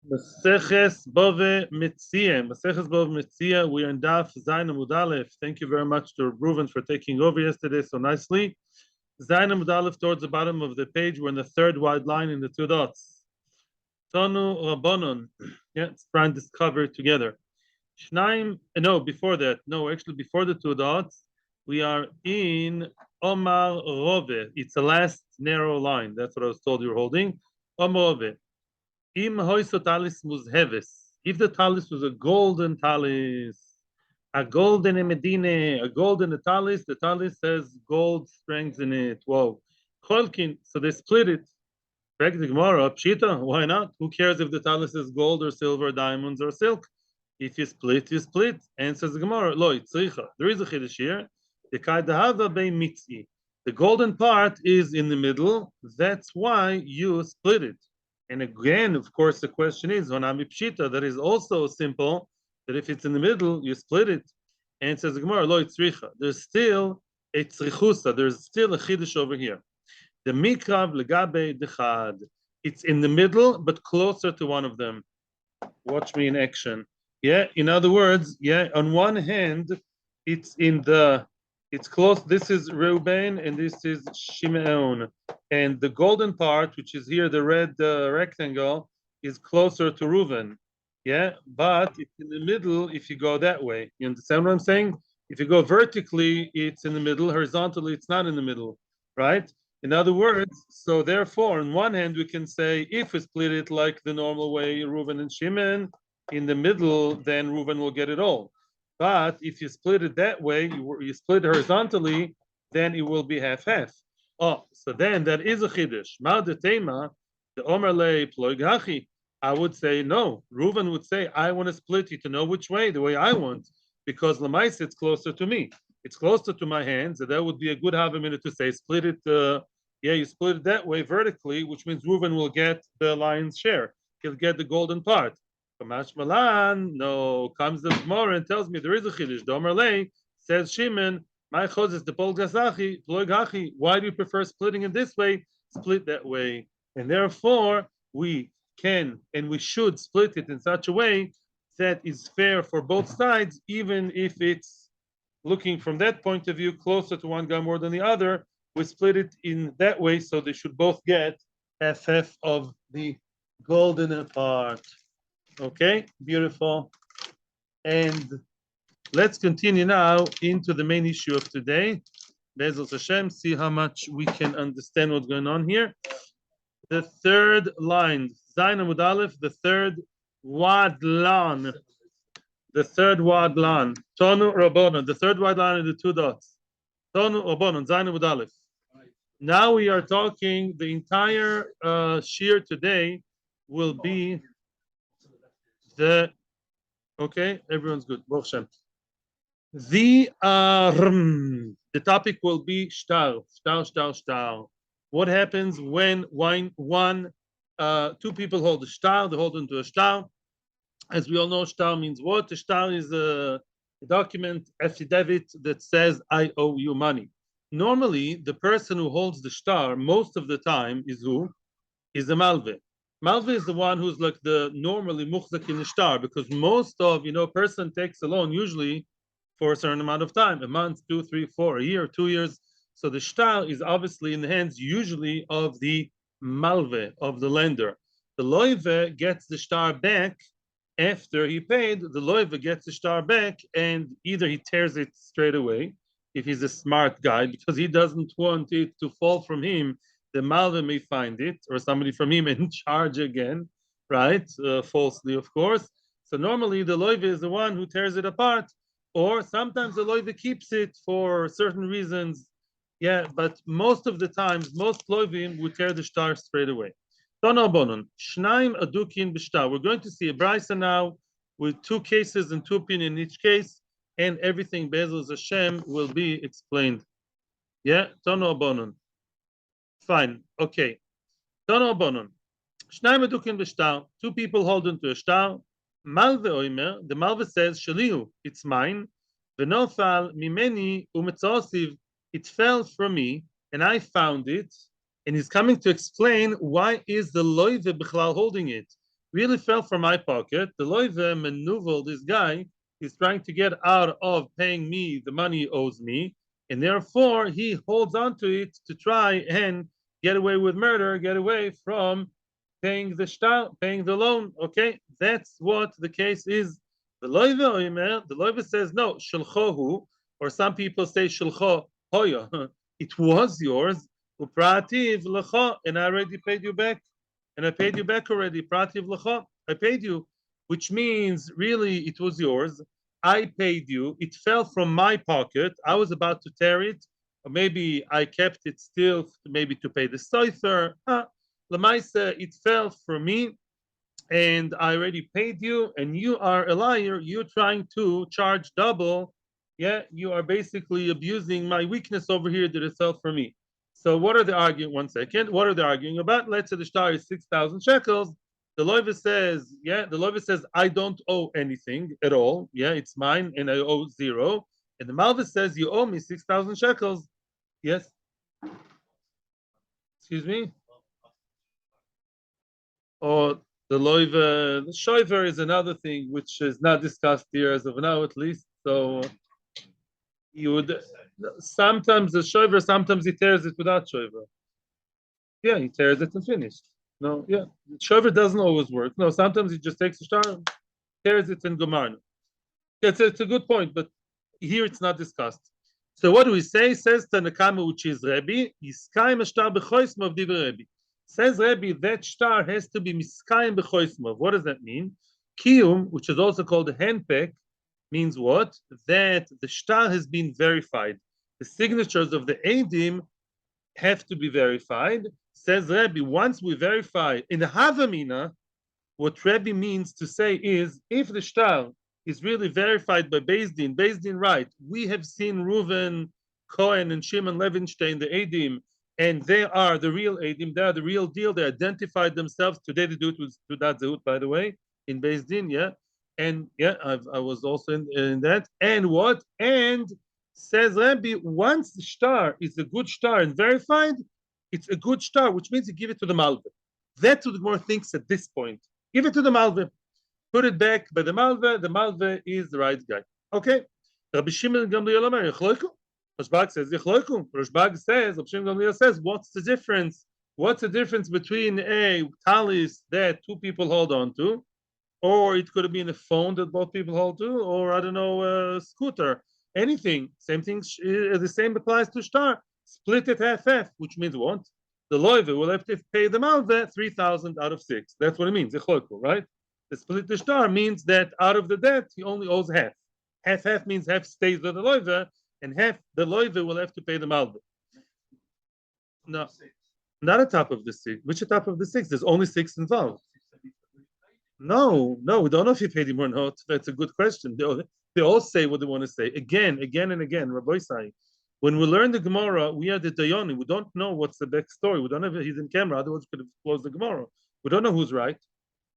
Maseches Bava Metzia. Maseches Bava Metzia. We are in Daf Zayin Amud Aleph. Thank you very much to Reuven for taking over yesterday so nicely. Zayin Amud Aleph towards the bottom of the page. We're in the third wide line in the two dots. Tonu Rabbanon. Yeah, let's try and discover it together. Shnaim. No, before that. No, actually before the two dots, we are in Omar Rove. It's the last narrow line. That's what I was told you're holding. Omar Rove. Im hoiso talis muzheves. If the talis was a golden talis, a golden medine, a golden talis, the talis has gold strings in it. Whoa. Cholkin, so they split it. Back the Gemara, Pshita, why not? Who cares if the talis is gold or silver, diamonds or silk? If you split, you split. And says the Gemara, lo, tzricha. There is a chiddush here. The kaidahava bei mitzi. The golden part is in the middle. That's why you split it. And again, of course, the question is, Honami Pshita, that is also simple, that if it's in the middle, you split it. And it says the Gemara, lo tzricha. There's still a tzrichusa, there's still a chiddush over here. The mikrav legabe dechad. It's in the middle, but closer to one of them. Watch me in action. Yeah, in other words, yeah, on one hand, it's close. This is Reuben and this is Shimeon. And the golden part, which is here, the red rectangle, is closer to Reuven. Yeah, but it's in the middle if you go that way. You understand what I'm saying? If you go vertically, it's in the middle. Horizontally, it's not in the middle, right? In other words, so therefore, on one hand, we can say if we split it like the normal way, Reuven and Shimon, in the middle, then Reuven will get it all. But if you split it that way, you split horizontally, then it will be half-half. Oh, so then that is a chiddush. Ma de tema, the Omer le ploig hachi. I would say no. Reuven would say, I want to split it to know which way, the way I want, because Lamais it's closer to me. It's closer to my hands, and that would be a good minute to say split it. Yeah, you split it that way vertically, which means Reuven will get the lion's share. He'll get the golden part. Kamash Malan, no, comes the Gemara and tells me there is a chiddush. Domer lei says Shimon, my chos is the pol gazachi, ploig hachi. Why do you prefer splitting it this way? Split that way, and therefore we can and we should split it in such a way that is fair for both sides, even if it's looking from that point of view closer to one guy more than the other. We split it in that way so they should both get half of the golden part. Okay, beautiful. And let's continue now into the main issue of today. Bezos Hashem, see how much we can understand what's going on here. The third line, Zayin Amud Aleph, the third wad lan. The third wad lan. Tonu Rabbanon, the third wad lan in the two dots. Tonu Rabbanon, Zayin Amud Aleph. Now we are talking, the entire shir today will be okay, everyone's good. The topic will be SHTAR. What happens when two people hold a SHTAR, they hold into a SHTAR. As we all know, SHTAR means what? A SHTAR is a document, affidavit that says I owe you money. Normally, the person who holds the SHTAR most of the time is who? Is the Malve. Malve is the one who's like the normally muchzak in the SHTAR, because most of, person takes a loan usually for a certain amount of time, a month, 2, 3, 4, a year, 2 years. So the SHTAR is obviously in the hands usually of the Malve, of the lender. The Loive gets the SHTAR back after he paid. The Loive gets the SHTAR back, and either he tears it straight away, if he's a smart guy, because he doesn't want it to fall from him. The Malve may find it, or somebody from him and charge again, right? Falsely, of course. So normally the Loive is the one who tears it apart, or sometimes the Loive keeps it for certain reasons. Yeah, but most of the times, most Loivim would tear the SHTAR straight away. Shnaim adukin b'shtar. We're going to see a brisa now with two cases and two opinions in each case, and everything Be'ezus Hashem will be explained. Yeah, tono abonon. Fine, okay. Tono abonon. Shnaim adukin b'shtar. Two people hold into a shtar. Malve oimer. The Malve says shalihu, it's mine. V'nofal mimeni umetzosiv. It fell from me, and I found it. And he's coming to explain why is the loive b'chlal holding it. really fell from my pocket. The loive maneuver, this guy, is trying to get out of paying me the money he owes me, and therefore he holds on to it to try and get away with murder, get away from paying the shtar, paying the loan. Okay, that's what the case is. The loive says no, shulchohu, or some people say shulcho hoya. It was yours, uprativ lecha, and I already paid you back, and I paid you back already. Prativ lecha, I paid you, which means really it was yours. I paid you. It fell from my pocket. I was about to tear it, or maybe I kept it still, maybe to pay the soifer. Lamaisa, it fell from me, and I already paid you, and you are a liar. You're trying to charge double. Yeah, you are basically abusing my weakness over here that it fell for me. So what are they arguing? 1 second. What are they arguing about? Let's say the shtar is 6,000 shekels. The loiva says, yeah, the loiva says, I don't owe anything at all. Yeah, it's mine, and I owe zero. And the malva says, you owe me 6,000 shekels. Yes. Excuse me. Or the loiva, the shoiver is another thing which is not discussed here as of now, at least. So you would sometimes the shoiver, sometimes he tears it without shoiver. Yeah, he tears it and finished. No, yeah, shoiver doesn't always work. No, sometimes he just takes the star, tears it and gomarno. It's a good point, but here it's not discussed. So what do we say? Says Tanakama, which is Rebbe, Yiskayim Ashtar B'choisma of Diva Rebbe. Says Rebbe, that star has to be Miskayim B'choisma. What does that mean? Kiyum, which is also called a handpeck, means what? That the star has been verified. The signatures of the Eidim have to be verified. Says Rebbe, once we verify in the Havamina, what Rebbe means to say is, if the star is really verified by Beis Din right, we have seen Reuven, Cohen, and Shimon Levinstein, the Eidim, and they are the real Eidim, they are the real deal, they identified themselves, today they do it with Tudat Zehut, by the way, in Beis Din, yeah, and yeah, I was also in that, and what? And says Rabbi, once the star is a good star and verified, it's a good star, which means you give it to the Malve. That's what the Gemara thinks at this point. Give it to the Malve. Put it back by the Malve is the right guy. Okay. Rabbi Shimon Gamliel Omer, Yechloiku. Rashbag says, Yechloiku. Rashbag says, Rabbi Shimon Gamliel says, what's the difference? What's the difference between a talis that two people hold on to, or it could have been a phone that both people hold to, or I don't know, a scooter, anything. Same thing, the same applies to shtar. Split it half, which means what? The loive will have to pay the malve 3,000 out of 6. That's what it means, right? The split the shtar means that out of the debt, he only owes half. Half means half stays with the loive, and half the loive will have to pay the malve. No, not a top of the 6. Which top of the 6? There's only 6 involved. No, we don't know if he paid him or not. That's a good question. They all say what they want to say. Again, and again, Rabbi Sai. When we learn the Gemara, we are the Dayoni. We don't know what's the backstory. We don't know if he's in camera, otherwise we could have closed the Gemara. We don't know who's right.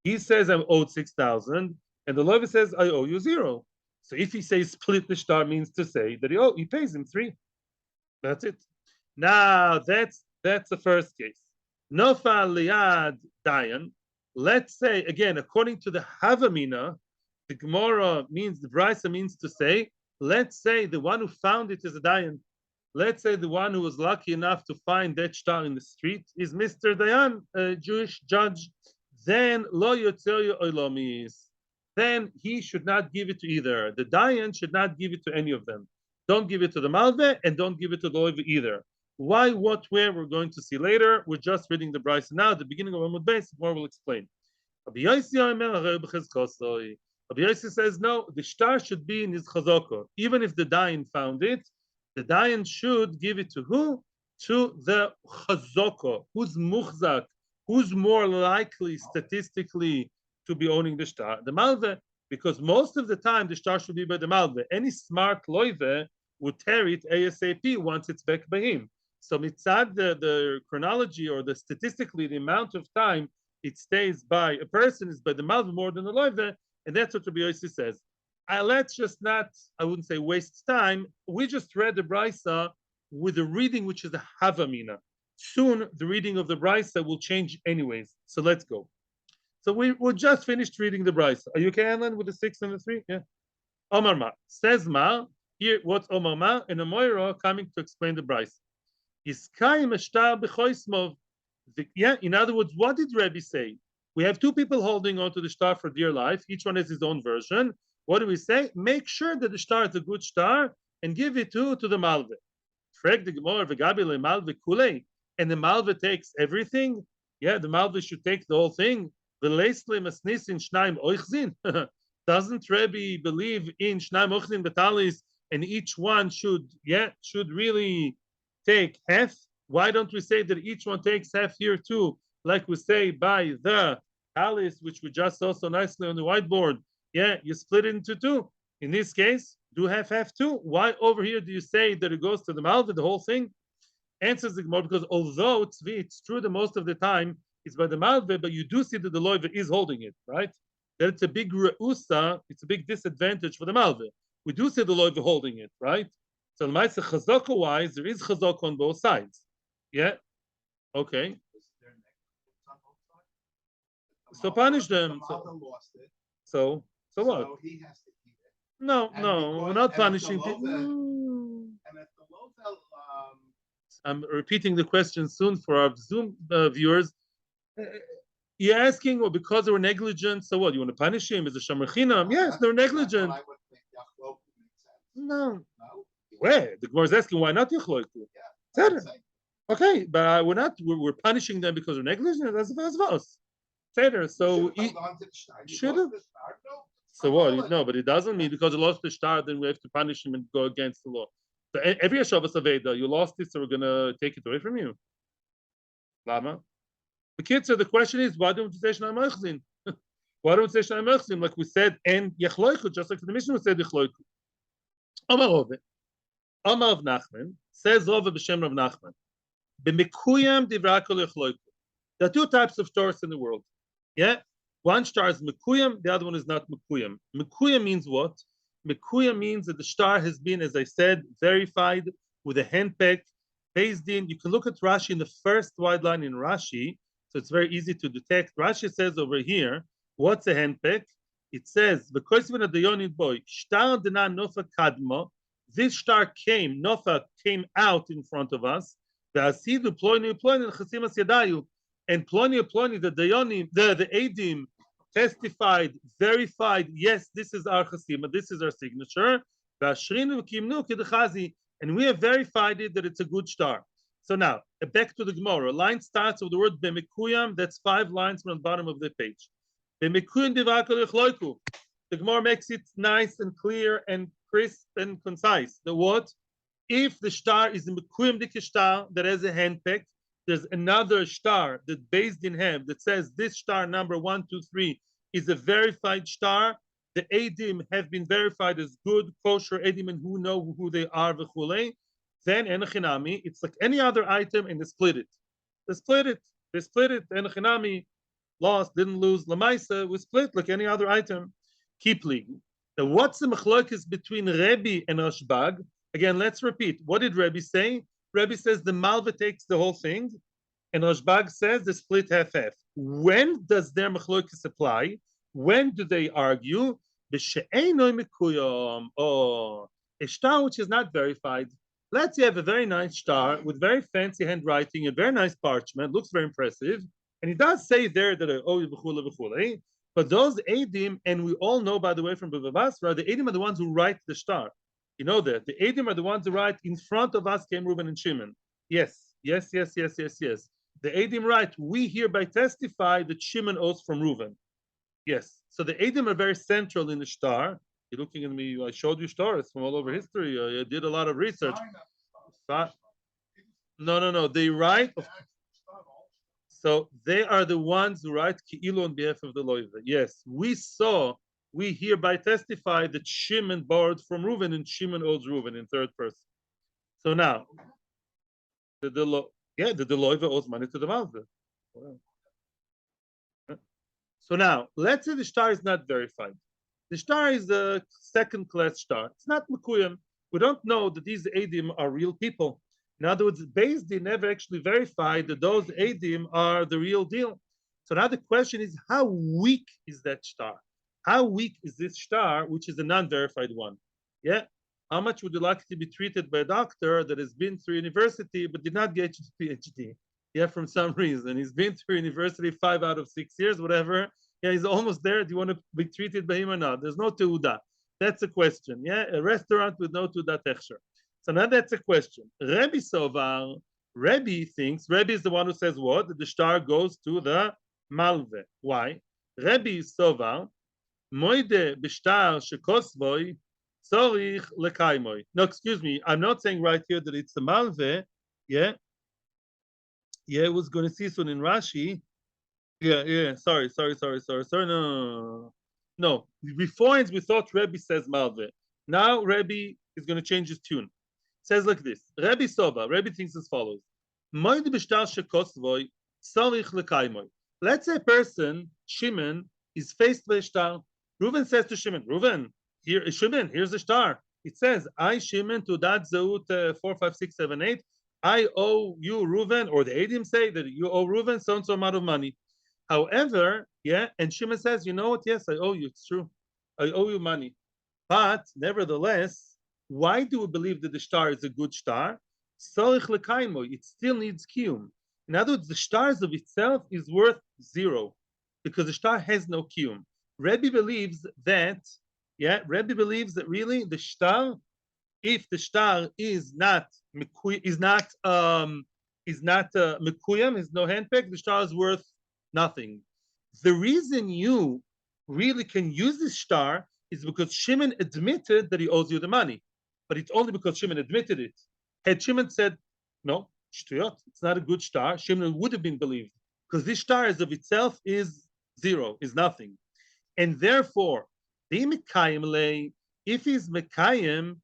He says I'm owed 6,000, and the Levi says I owe you 0. So if he says split the shtar, means to say that he pays him 3. That's it. Now that's the first case. Nofa liad dayan. Let's say again, according to the Havamina, the Gemara means the Brisa means to say, let's say the one who found it is a dayan. Let's say the one who was lucky enough to find that shtar in the street is Mr. Dayan, a Jewish judge. Then lo yotzeyu oilomis. Then he should not give it to either. The Dayan should not give it to any of them. Don't give it to the Malve and don't give it to the Loive either. Why, what, where, we're going to see later. We're just reading the Brisa now. At the beginning of Amud Beis, more will explain. Rabbi Yossi says, no, the shtar should be in his chazoko. Even if the Dayan found it, the Dayan should give it to who? To the chazoko. Who's muchzak? Who's more likely statistically to be owning the shtar? The Malve, because most of the time the shtar should be by the Malve. Any smart loive would tear it ASAP once it's back by him. So mitzad the chronology or the statistically the amount of time it stays by a person is by the Malve more than the loive, and that's what Rabbi Yossi says. Let's just not, I wouldn't say waste time. We just read the Brisa with a reading which is the Havamina. Soon the reading of the Brisa will change anyways. So let's go. So we just finished reading the Bryce. Are you okay, Alan, with the 6 and the 3? Yeah. Omar Ma says Ma. Here, what's Omar Ma? And a Moira coming to explain the Bryce. Iskayim SHTAR b'choismov. Yeah, in other words, what did Rebbe say? We have two people holding on to the star for dear life. Each one has his own version. What do we say? Make sure that the star is a good star and give it to the Malve. Frag the Gemara v'gabi le'malve kulei. And the Malve takes everything? Yeah, the Malve should take the whole thing. V'leisle masnisin shnaim oichzin. Doesn't Rebbe believe in shnaim oichzin betalis and each one should really take half? Why don't we say that each one takes half here too, like we say by the talis, which we just saw so nicely on the whiteboard? Yeah, you split it into two. In this case, do half too. Why over here do you say that it goes to the malva, the whole thing? Answers the Gemara, because although it's true that most of the time it's by the malva, but you do see that the loiva is holding it, right? That it's a big reusa, it's a big disadvantage for the malva. We do see the loiva holding it, right? So chazaka wise, there is chazaka on both sides. Yeah. Okay. So punish them. So what? So he has to keep it. No, we're not punishing people. And if the Lovel, I'm repeating the question soon for our Zoom viewers. You're asking, well, because they were negligent, so what? You want to punish him? Is it Shamarchinam? Yes, they're negligent. No. Where? The Gemara is asking, why not Yachloiku? Yeah. Okay, but we're punishing them because they're negligent. That's us. So should have. So what? No, but it doesn't mean because you lost the star, then we have to punish him and go against the law. So every Hashavas Aveda, you lost it, so we're gonna take it away from you. Lama. The kids. So the question is, why don't we say Shnai Mechzin? Why don't we say Shnai Mechzin? Like we said, and Yachloiku, just like the Mishnah said Yachloiku. Amar Rove. Amar of Nachman says Rove b'Shem Rav Nachman. B'mekuyam divrakol Yachloiku. There are two types of stars in the world. Yeah, one star is mekuyam, the other one is not mekuyam. Mekuyam means what? Mekuyam means that the star has been, as I said, verified with a handpeg, based in. You can look at Rashi in the first wide line in Rashi, so it's very easy to detect. Rashi says over here, what's a handpeg? It says, because when the Yonid boy, star dena nofa kadmo, this star came, nofa came out in front of us, the asidu ploinu ploinu chasimas yadayu. And Ploni, the Dayonim, the Adim testified, verified, yes, this is our chasima, this is our signature. And we have verified it that it's a good star. So now, back to the Gemara. A line starts with the word Bemekuyam, that's 5 lines from the bottom of the page. Bemekuyam divakal yachloiku. The Gemara makes it nice and clear and crisp and concise. The what? If the star is a Mekuyam dik star that has a handpeg, there's another star that based in him that says this star number 1, 2, 3 is a verified star. The Adim have been verified as good, kosher Adim and who know who they are, v'chulei. Then Enochinami, it's like any other item and they split it. Enochinami lost, didn't lose. Lamaisa was split like any other item. Keep legal. Now what's the machlokes between Rebbe and Rashbag? Again, let's repeat. What did Rebbe say? Rebbe says the Malva takes the whole thing, and Rashbag says the split half-half. When does their machlokes apply? When do they argue? A star which is not verified. Let's say you have a very nice star with very fancy handwriting and very nice parchment, looks very impressive, and it does say there that but those Adim, and we all know, by the way, from Bava Basra, the Adim are the ones who write the star. You know that the Adim are the ones who write in front of us came Reuben and Shimon. Yes. The Adim write, we hereby testify that Shimon owes from Reuben. Yes. So the Adim are very central in the star. You're looking at me, I showed you stars from all over history. I did a lot of research. No. They write. So they are the ones who write Ki'ilu on behalf of the Loiva. Yes, we hereby testify that Shimon borrowed from Reuven and Shimon owes Reuven in third person. So now, the Loiva owes money to the Malva. So now, let's say the star is not verified. The star is a second-class star. It's not Mekuyam. We don't know that these Adim are real people. In other words, Beis Din never actually verified that those Adim are the real deal. So now the question is, how weak is that shtar? How weak is this shtar, which is a non-verified one? Yeah. How much would you like to be treated by a doctor that has been through university but did not get his PhD? Yeah, from some reason. He's been through university 5 out of 6 years, whatever. Yeah, he's almost there. Do you want to be treated by him or not? There's no teuda. That's a question. Yeah, a restaurant with no teuda techsher. So now that's a question. Rebbe Sovar, Rebbe thinks, Rebbe is the one who says what? That the shtar goes to the malve. Why? Rebbe Sovar, moide b'shtar shekosvoi, tzorich lekaimoy. No, excuse me. I'm not saying right here that it's the malve. Yeah. Yeah, I was going to see soon in Rashi. Yeah. Sorry. No. Before we thought Rebbe says malve. Now Rebbe is going to change his tune. Says like this. Rebbe Sova. Rebbe thinks as follows. Moide b'shtar shekosvoi, tzorich lekaimoy. Let's say a person, Shimon, is faced by a shtar. Reuven says to Shimon, Reuven, Shimon, here's the shtar. It says, I, Shimon, to that Zeut 4, 5, 6, 7, 8, I owe you, Reuven, or the Adim say that you owe Reuven so and so amount of money. However, yeah, and Shimon says, you know what? Yes, I owe you. It's true. I owe you money. But nevertheless, why do we believe that the shtar is a good shtar? It still needs kiyum. In other words, the shtars of itself is worth 0 because the shtar has no kiyum. Rebbe believes that, Rebbe believes that really the shtar, if the shtar is not mekuyam, is no handpick, the shtar is worth nothing. The reason you really can use this shtar is because Shimon admitted that he owes you the money, but it's only because Shimon admitted it. Had Shimon said, no, shtuyot, it's not a good shtar, Shimon would have been believed because this shtar as of itself is 0, is nothing. And therefore, if he's mekayim,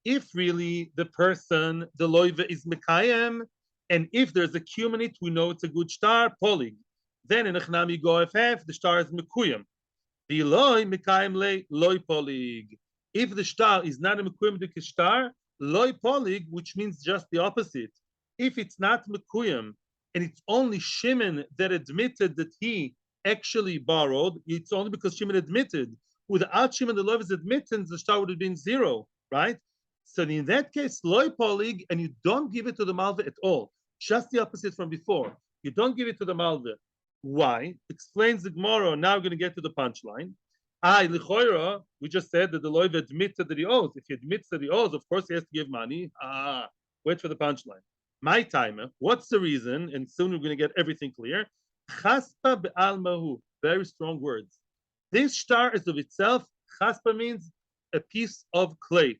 if really the person, the loiva is mekayim, and if there's a kiyum in it, we know it's a good shtar, polig. Then in Echnami go FF, the shtar is mekuyim. The loy mekayim le loy polig. If the shtar is not a mekuyim de shtar, loy polig, which means just the opposite. If it's not mekuyim, and it's only Shimon that admitted that he actually borrowed, it's only because Shimon admitted. Without Shimon the Levi's admittance, the shtar would have been 0, right? So in that case, loy polig, and you don't give it to the malve at all. Just the opposite from before. You don't give it to the malve. Why? Explains the Gemara. Now we're going to get to the punchline. Lichoira, we just said that the loiv admitted that he owes. If he admits that he owes, of course he has to give money. Wait for the punchline. My timer, what's the reason? And soon we're going to get everything clear. Chaspa be'al mahu, very strong words. This shtar is of itself, chaspa means a piece of clay,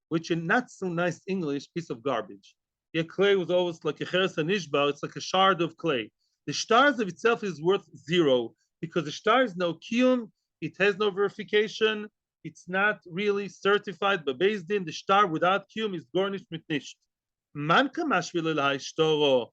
which in not so nice English, piece of garbage. Yeah, clay was always like a cheres hanishba, it's like a shard of clay. The shtar of itself is worth 0 because the shtar is no kiyum, it has no verification, it's not really certified by Beis Din. The shtar without kiyum is gornished mitnisht. Man kamash v'lelahai shtoro,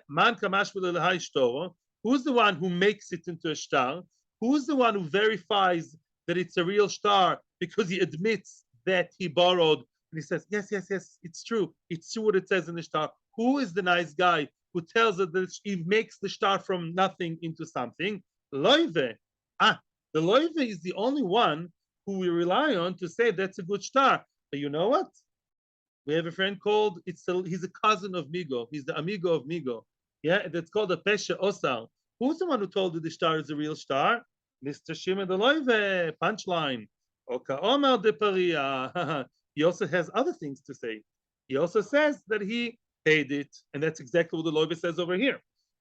man kamash v'lelahai shtoro. Who's the one who makes it into a shtar? Who's the one who verifies that it's a real shtar because he admits that he borrowed and he says, yes, it's true. It's true what it says in the shtar. Who is the nice guy who tells us that he makes the shtar from nothing into something? Loive. The loive is the only one who we rely on to say that's a good shtar. But you know what? We have a friend called, he's a cousin of Migo. He's the amigo of Migo. Yeah, that's called a pesha osal. Who's the one who told you the shtar is a real shtar? Mr. Shimon the Loive, punchline. Oka Omar de Paria. He also has other things to say. He also says that he paid it, and that's exactly what the Loive says over here.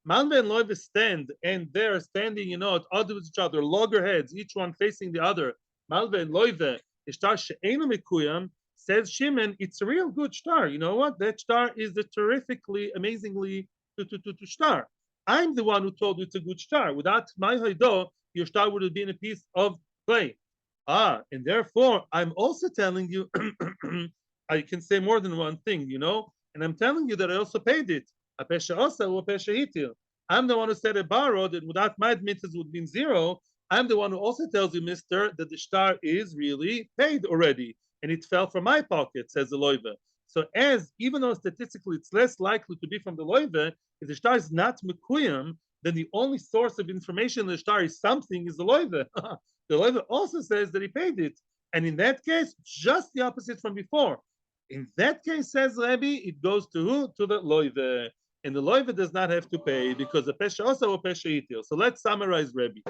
Malve and Loive stand, and they're standing, at odds with each other, loggerheads, each one facing the other. Malve and Loive, the shtar she'enu mikuyam, says Shimon, it's a real good shtar. You know what? That shtar is a terrifically, amazingly to shtar. I'm the one who told you it's a good shtar. Without my haido, your shtar would have been a piece of clay. And therefore, I'm also telling you, I can say more than one thing, and I'm telling you that I also paid it. I'm the one who said I borrowed, and without my admittance would have been 0. I'm the one who also tells you, mister, that the shtar is really paid already, and it fell from my pocket, says the loive. So even though statistically it's less likely to be from the loive, if the shtar is not mekuyam, then the only source of information in the shtar is something is the loive. The loive also says that he paid it. And in that case, just the opposite from before. In that case, says Rabbi, it goes to who? To the loive. And the loive does not have to pay because the pesha also a pesha itil. So let's summarize Rabbi.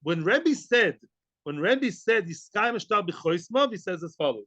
When Rabbi said, Iskayim shtar b'choismov, he says as follows.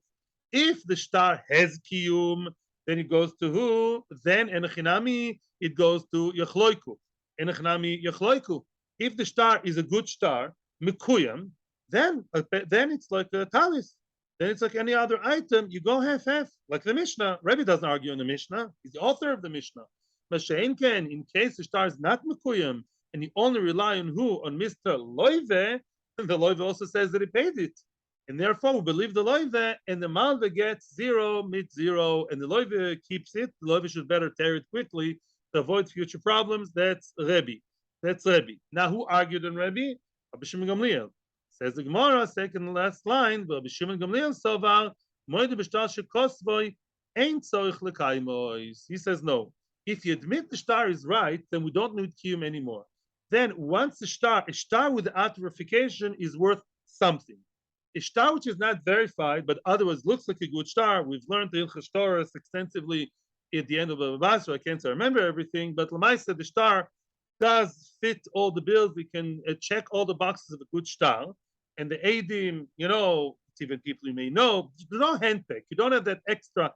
If the shtar has kiyum, then it goes to who? Then enechinami, it goes to yachloiku. Enechinami yachloiku. If the shtar is a good shtar, mikuyam, then it's like a talis. Then it's like any other item. You go half-half, like the Mishnah. Rebbe doesn't argue in the Mishnah. He's the author of the Mishnah. Mashainken, in case the shtar is not mikuyam, and you only rely on who? On Mr. Loive, the Loive also says that he paid it. And therefore, we believe the Loive, and the Malve gets 0, mid 0, and the Loive keeps it. The Loive should better tear it quickly to avoid future problems. That's Rebbe. Now, who argued on Rebbe? Rabbi Shimon Gamliel. Says the Gemara, second last line, Rabbi Shimon Gamliel Sovar, Moide b'shtar shekosvoi, ain't tzorich l'kaimois. He says no. If you admit the shtar is right, then we don't need kiyum anymore. Then once a shtar without verification is worth something. A shtar which is not verified, but otherwise looks like a good shtar, we've learned the SHTAR extensively at the end of Bava, so I can't remember everything, but Lamaisa, the shtar does fit all the bills. We can check all the boxes of a good shtar. And the Eidim, it's even people you may know, you don't handpick. You don't have that extra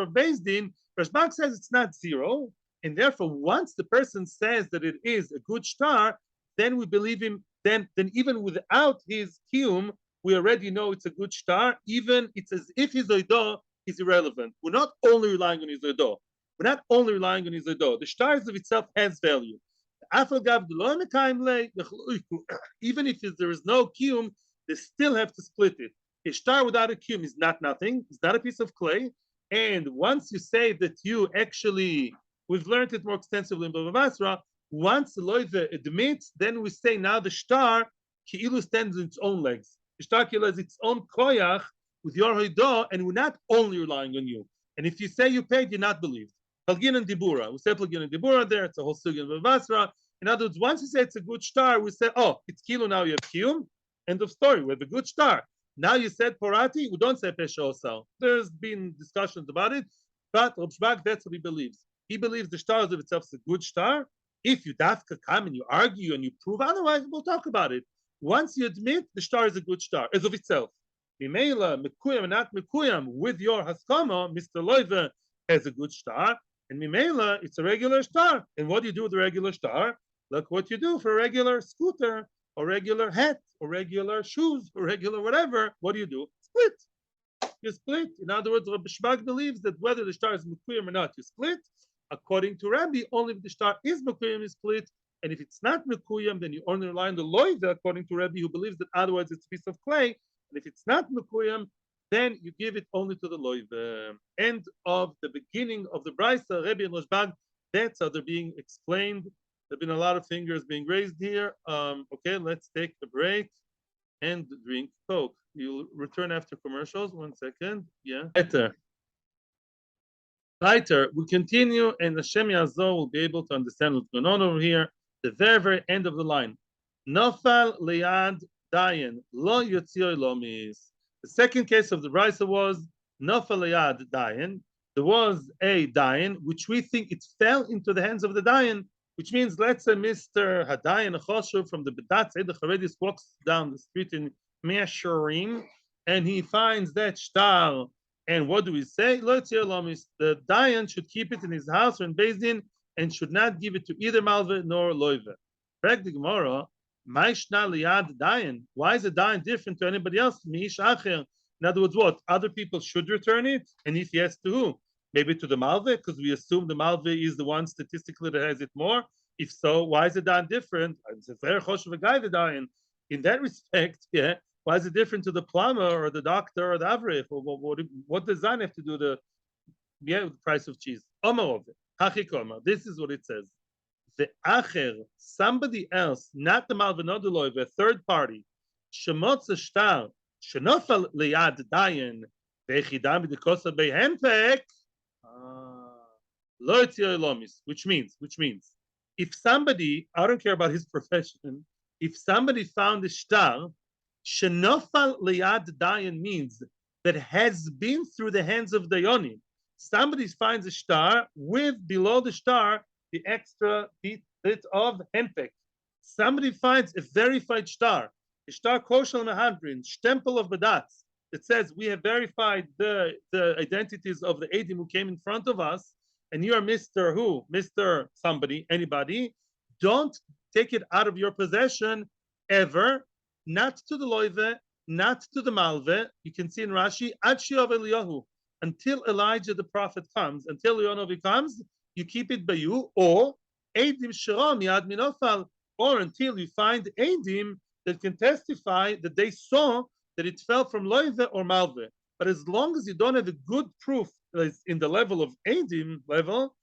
based in. Rashbag says it's not 0. And therefore, once the person says that it is a good shtar, then we believe him. Then even without his kiyum, we already know it's a good shtar. Even it's as if his oidah is irrelevant. We're not only relying on his oidah. The shtar of itself has value. Even if there is no kiyum, they still have to split it. A shtar without a kiyum is not nothing. It's not a piece of clay. And once you say that you actually, we've learned it more extensively in Bava Basra, once the loive admits, then we say now the shtar ki'ilu stands on its own legs. The shtar ki'ilu has its own koyach with your hoidah, and we're not only relying on you. And if you say you paid, you're not believed. Plagin and Dibura. We say Plagin and Dibura there. It's a whole sugya in Bava Basra. In other words, once you say it's a good shtar, we say, oh, it's kilo, now you have kiyum. End of story. We have a good shtar. Now you said porati, we don't say pesha osal. There's been discussions about it, but Reb Shbag, that's what he believes. He believes the shtar of itself is a good shtar. If you dafka come and you argue and you prove otherwise, we'll talk about it. Once you admit the shtar is a good shtar, as of itself. Mimela, mekuyam, not mekuyam, with your haskama, Mr. Loive has a good shtar, and Mimela, it's a regular shtar. And what do you do with the regular shtar? Look what you do for a regular scooter, or regular hat, or regular shoes, or regular whatever. What do? Split. You split. In other words, Rabbi Shbag believes that whether the shtar is mekuyam or not, you split. According to Rabbi, only if the shtar is mekuyam, is split. And if it's not mekuyam, then you only rely on the loive, according to Rabbi, who believes that otherwise it's a piece of clay. And if it's not mekuyam, then you give it only to the loive. End of the beginning of the Brisa, Rabbi and Rashbag, that's how they're being explained. There have been a lot of fingers being raised here. Okay, let's take a break and drink Coke. You'll return after commercials. 1 second. Yeah. Later, we continue, and Hashem Yazor will be able to understand what's going on over here. The very end of the line. Nofal liad dayan lo yotzio lomis. The second case of the Brisa was Nofal liad dayan. There was a dayan, which we think it fell into the hands of the dayan, which means, let's say Mr. Hadayan Choshev from the Bedat Tzedek Charedis walks down the street in Meashurim, and he finds that shtar. And what do we say? The dayan should keep it in his house or in Beis Din and should not give it to either malve nor loive. Correct the Gemara. Why is the dayan different to anybody else? In other words, what? Other people should return it? And if yes, to who? Maybe to the malve, because we assume the malve is the one statistically that has it more. If so, why is the dayan different? It's a very choshev guy, the dayan. In that respect, yeah. Why is it different to the plumber or the doctor or the avrich? Or what does that have to do with the price of cheese? This is what it says. The acher, somebody else, not the malve, not the loive, a third party, shemotz shtar, shenofal liyad dayan, ve'echidam b'dikosa be'henpek, lo yitzir lomis, which means, if somebody, I don't care about his profession, if somebody found a shtar, shenofal liyad dayan means that has been through the hands of dayanim. Somebody finds a shtar with below the shtar the extra bit of henpek. Somebody finds a verified shtar, a shtar koshel mehadrin, stempel of badatz, that says we have verified the identities of the edim who came in front of us, and you are Mr. Who? Mr. Somebody, anybody. Don't take it out of your possession ever, not to the loive, not to the malve. You can see in Rashi, ad shiov Eliyahu, until Elijah the prophet comes, until Yonovi comes, you keep it by you, or edim shirom yad minofal, or until you find edim that can testify that they saw that it fell from loive or malve. But as long as you don't have a good proof in the level of edim level,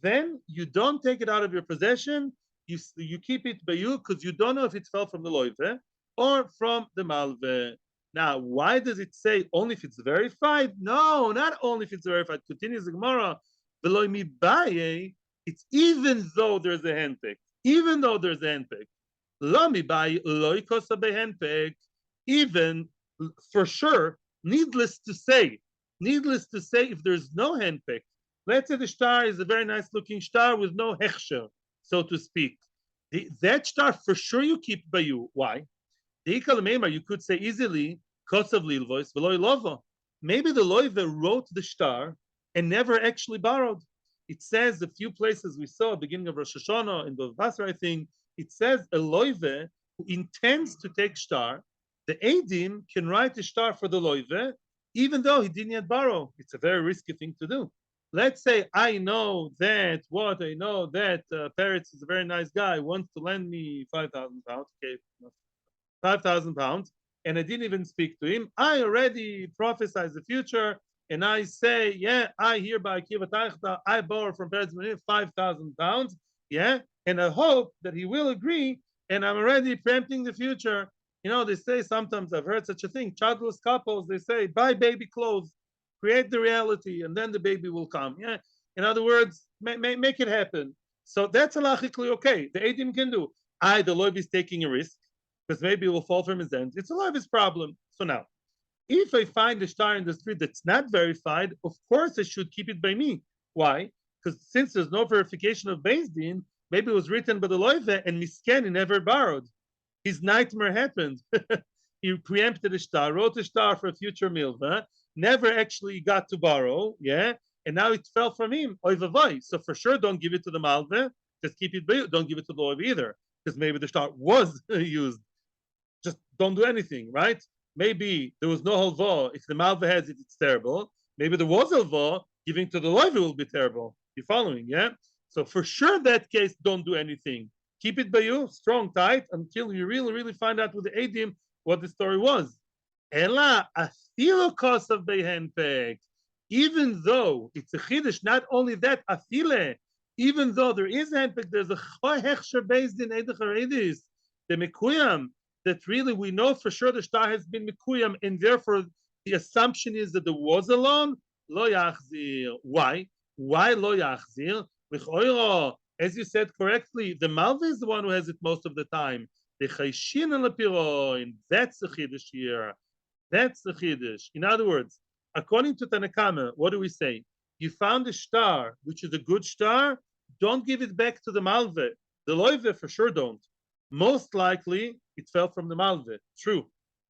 then you don't take it out of your possession. You keep it by you because you don't know if it fell from the loive or from the malve. Now, why does it say only if it's verified? No, not only if it's verified. Continues the Gemara. It's even though there's a handpick. Even though there's a handpick. Even for sure, needless to say, if there's no handpick, let's say the shtar is a very nice looking shtar with no hechsher, so to speak. That shtar for sure you keep by you. Why? You could say easily, maybe the loive wrote the shtar and never actually borrowed. It says a few places we saw at the beginning of Rosh Hashanah in the Basra, I think, it says a loive who intends to take shtar, the edim can write a shtar for the loive, even though he didn't yet borrow. It's a very risky thing to do. Let's say I know that Peretz is a very nice guy, wants to lend me 5,000 pounds. Okay, 5,000 pounds, and I didn't even speak to him. I already prophesied the future, and I say, yeah, I hereby I borrow from Peretz 5,000 pounds, yeah, and I hope that he will agree, and I'm already preempting the future. You know, they say sometimes, I've heard such a thing, childless couples, they say, buy baby clothes, create the reality, and then the baby will come. Yeah, in other words, make it happen. So that's halachically okay. The edim can do. The loiv is taking a risk, because maybe it will fall from his end. It's a loiv's problem. So now, if I find a shtar in the street that's not verified, of course I should keep it by me. Why? Because since there's no verification of Beis Din, maybe it was written by the loive and misken, he never borrowed. His nightmare happened. He preempted a shtar, wrote a shtar for a future milva, never actually got to borrow, yeah, and now it fell from him. So for sure, don't give it to the malve. Just keep it by you. Don't give it to the loive either, because maybe the shtar was used. Just don't do anything, right? Maybe there was no halva. If the malva has it, it's terrible. Maybe there was halva. Giving to the loive will be terrible. You following, yeah? So for sure, that case, don't do anything. Keep it by you, strong, tight, until you really, really find out with the edim what the story was. Ella afilo cost of behenpek. Even though it's a chiddush, not only that, afile. Even though there is handpick, there's a hechsher based in edich haredis, the mekuyam, that really we know for sure the shtar has been mekuyam, and therefore the assumption is that there was a loan. Lo yachzir. Why? Why lo yachzir? As you said correctly, the malva is the one who has it most of the time. The chayshin lepiroin. That's the chiddush here. That's the chiddush. In other words, according to Tanakama, what do we say? You found a shtar, which is a good shtar. Don't give it back to the malva. The loive for sure don't. Most likely, it fell from the malve. True.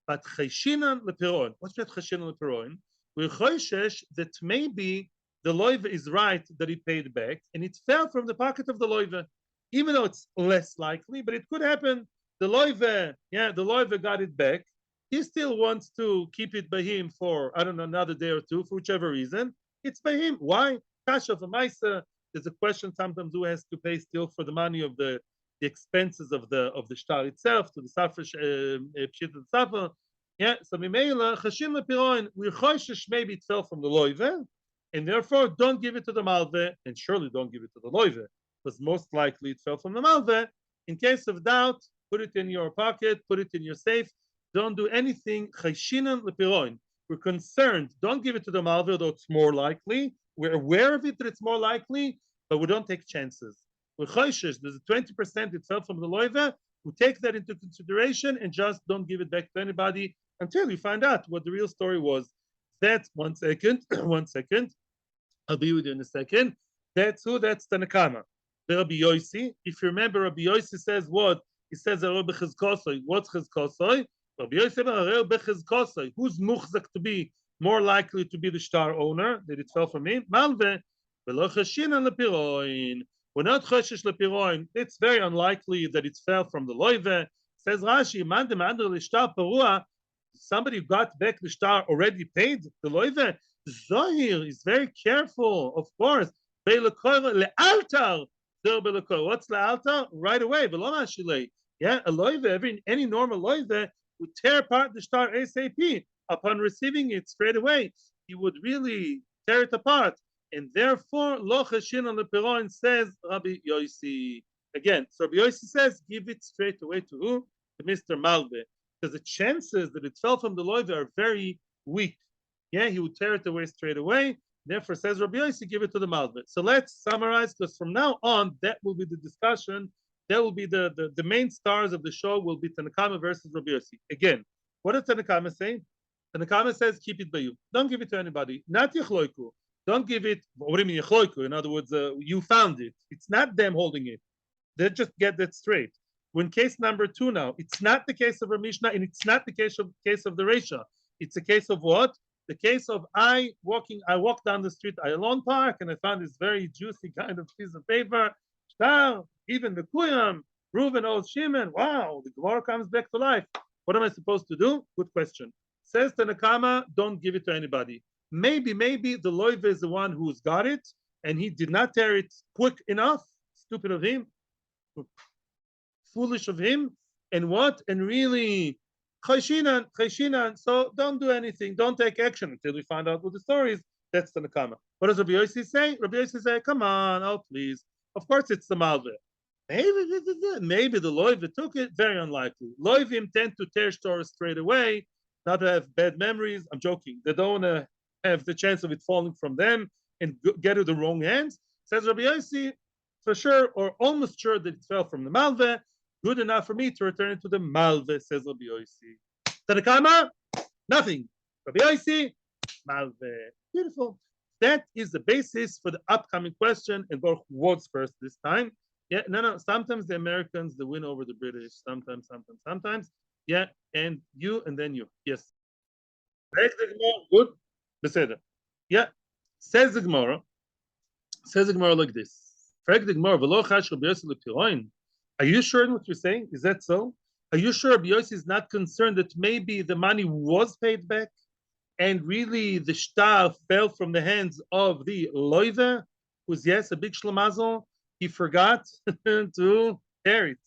But chayshinan lepiroin. What's that chayshinan lepiroin? We're choishesh that maybe the loive is right that he paid back, and it fell from the pocket of the loive. Even though it's less likely, but it could happen. The loive got it back. He still wants to keep it by him for, I don't know, another day or two, for whichever reason. It's by him. Why? Kasha for Maisa. There's a question sometimes who has to pay still for the money of the expenses of the shtar itself, to the safra pshit and safra. Yeah, so Mimela, Chashin Lepiroin, we're choishish maybe it fell from the loive, and therefore don't give it to the malve, and surely don't give it to the loive, because most likely it fell from the malve. In case of doubt, put it in your pocket, put it in your safe. Don't do anything. Chayshinan lepiroin. We're concerned. Don't give it to the malve, though it's more likely. We're aware of it that it's more likely, but we don't take chances. With choishes, there's a 20% it fell from the loive. We take that into consideration and just don't give it back to anybody until you find out what the real story was. That's 1 second. 1 second. I'll be with you in a second. That's who? That's Tanakama. The Rabbi Yosi. If you remember, Rabbi Yosi says what? He says Rabbi Chizkosoi. What's Chizkosoi? Rabbi Yosi said Rabbi Chizkosoi. Who's muchzak to be more likely to be the SHTAR owner? That it fell from him? Malve. V'lo cheshinan lepiroin. We're not cheshish lepiroin. It's very unlikely that it fell from the loive. Says Rashi, man demanded l'shtar perua. Somebody got back the SHTAR already paid the loive. Zohir is very careful, of course. Le'altar. What's le'altar? Right away. Yeah, a loive, any normal loive would tear apart the SHTAR ASAP. Upon receiving it straight away, he would really tear it apart. And therefore, lo cheshin on the peron says Rabbi Yosi. Again, so Rabbi Yosi says, give it straight away to who? To Mr. Malve. Because the chances that it fell from the loive are very weak. Yeah, he would tear it away straight away. Therefore, says Rabbi Yosi, give it to the Malve. So let's summarize, because from now on, that will be the discussion. That will be the main stars of the show will be Tanakama versus Rabbi Yosi. Again, what does Tanakama say? Tanakama says, keep it by you. Don't give it to anybody. Not Yechloiku. Don't give it, what do you mean Yechloiku? In other words, you found it. It's not them holding it. They just get that straight. When case number 2 now, it's not the case of Ramishna, and it's not the case of the Resha. It's a case of what? The case of I walked down the street, Ayalon Park, and I found this very juicy kind of piece of paper. Shtar, even the Kuyam, Reuven owes Shimon. Wow, the Gemara comes back to life. What am I supposed to do? Good question. Says Tanakama, don't give it to anybody. Maybe the loive is the one who's got it, and he did not tear it quick enough. Stupid of him. Foolish of him. And what? And really, Chayshinan. So don't do anything. Don't take action until we find out what the story is. That's the Nakama. What does Rabbi Yosi say? Rabbi Yosi say, come on, oh please. Of course it's the Malve. Maybe the loive took it. Very unlikely. Loivim tend to tear stores straight away, not to have bad memories. I'm joking. They don't want to have the chance of it falling from them and get to the wrong hands. Says Rabbi Yosi, for sure or almost sure that it fell from the Malve. Good enough for me to return it to the Malve, says Rabbi Yosi. Tanakama, nothing. Rabbi Yosi, Malve. Beautiful. That is the basis for the upcoming question. And Baruch was first this time. Yeah, no. Sometimes the Americans, they win over the British. Sometimes. Yeah, and you, and then you. Yes. Good. Beseder. Yeah. Says the Gemara like this. Are you sure in what you're saying? Is that so? Are you sure Rabbi Yosi is not concerned that maybe the money was paid back and really the shtar fell from the hands of the loive, who's, yes, a big shlamazel? He forgot to tear it,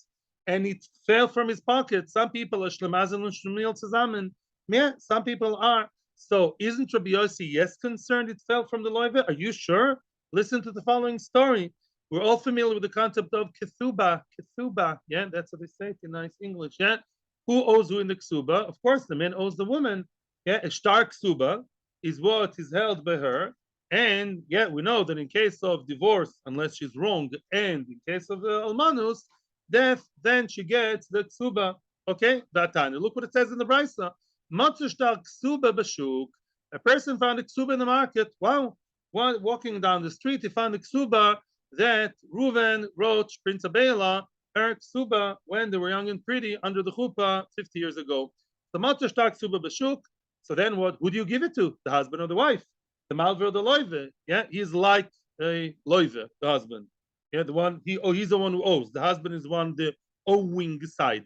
and it fell from his pocket. Some people are shlamazel and shlemiel zusammen. Yeah, some people are. So isn't Rabbi Yosi, yes, concerned it fell from the loive? Are you sure? Listen to the following story. We're all familiar with the concept of ketubah. Ketubah, yeah, that's what they say in nice English, yeah. Who owes who in the ketubah? Of course, the man owes the woman. Yeah, a shtar ketubah is what is held by her. And yeah, we know that in case of divorce, unless she's wronged, and in case of almanus, death, then she gets the ketubah. Okay, that time. Look what it says in the Brisa. Matzu shtar ketubah b'shuk. A person found a ketubah in the market. Wow. While walking down the street, he found a ketubah that Reuven wrote Prince Abela her ketubah when they were young and pretty under the chuppah 50 years ago. The matzu shtar ketubah b'shuk. So then what? Who do you give it to? The husband or the wife? The malve or the loive? Yeah, he's like a loive, the husband. Yeah, the one he's the one who owes. The husband is one the owing side.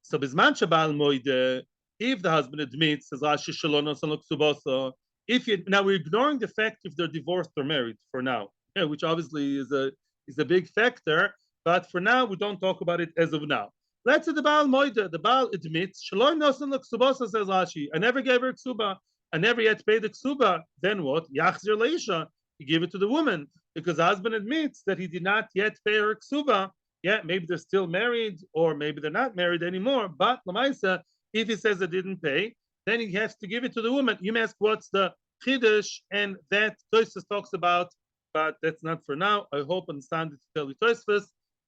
So bisman shabal moide, if the husband admits, says Rashi shalonos and if you now we're ignoring the fact if they're divorced or married for now. Yeah, which obviously is a big factor, but for now we don't talk about it as of now. Let's say the Baal Moida, the Baal admits, Shaloi nosen l'ksubasa, says Rashi, I never gave her ksuba, I never yet paid the ksuba. Then what? Yachzir leisha, you give it to the woman, because the husband admits that he did not yet pay her ksuba. Yeah, maybe they're still married, or maybe they're not married anymore, but Lamaisa, if he says I didn't pay, then he has to give it to the woman. You may ask what's the chiddush, and that Tosfos talks about, but that's not for now. I hope and understand it to tell you Tosfos.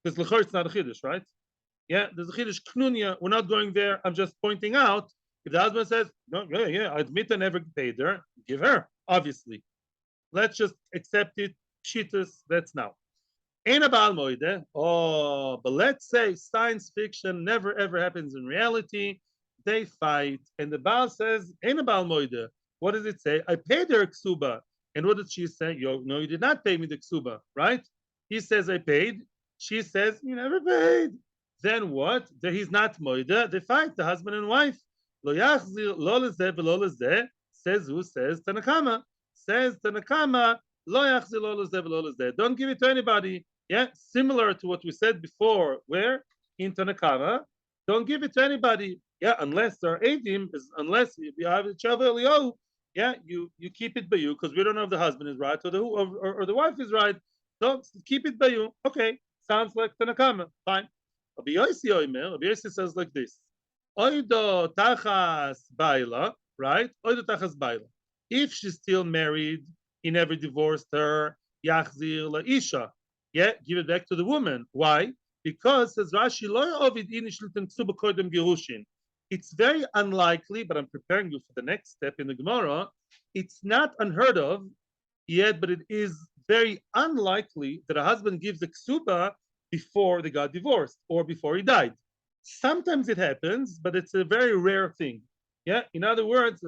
Because l'chor it's not a chiddush, right? Yeah, there's a chiddush knunya. We're not going there. I'm just pointing out. If the husband says, no, yeah, I admit I never paid her, give her, obviously. Let's just accept it. Pshitus, that's now. Ain't a Baal Moide. Oh, but let's say science fiction never ever happens in reality. They fight, and the Baal says, Ain't a Baal Moide. What does it say? I paid her ksuba. And what did she say? No, you did not pay me the ksuba, right? He says, I paid. She says, you never paid. Then what? Then he's not Moide. They fight, the husband and wife. Lo yachzir lo lezeh v'lo lezeh. Says who? Says Tanakama. Says Tanakama, lo yachzir lo lezeh v'lo lezeh. Don't give it to anybody. Yeah, similar to what we said before, where in Tanakama, don't give it to anybody. Yeah, unless there are Eidim, unless you have a Chava Eliyahu, yeah, you keep it by you because we don't know if the husband is right or the wife is right. Don't keep it by you. Okay, sounds like Tanakama. Fine. Rabbi Yossi says like this: Oido tachas baila, right? Oido tachas baila. If she's still married, he never divorced her. Yachzir la isha. Yeah, give it back to the woman. Why? Because, says Rashi, it's very unlikely, but I'm preparing you for the next step in the Gemara. It's not unheard of yet, but it is very unlikely that a husband gives a ksuba before they got divorced or before he died. Sometimes it happens, but it's a very rare thing. Yeah, in other words,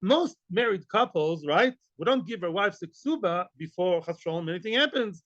most married couples, right? We don't give our wives a ksuba before chas v'shalom anything happens.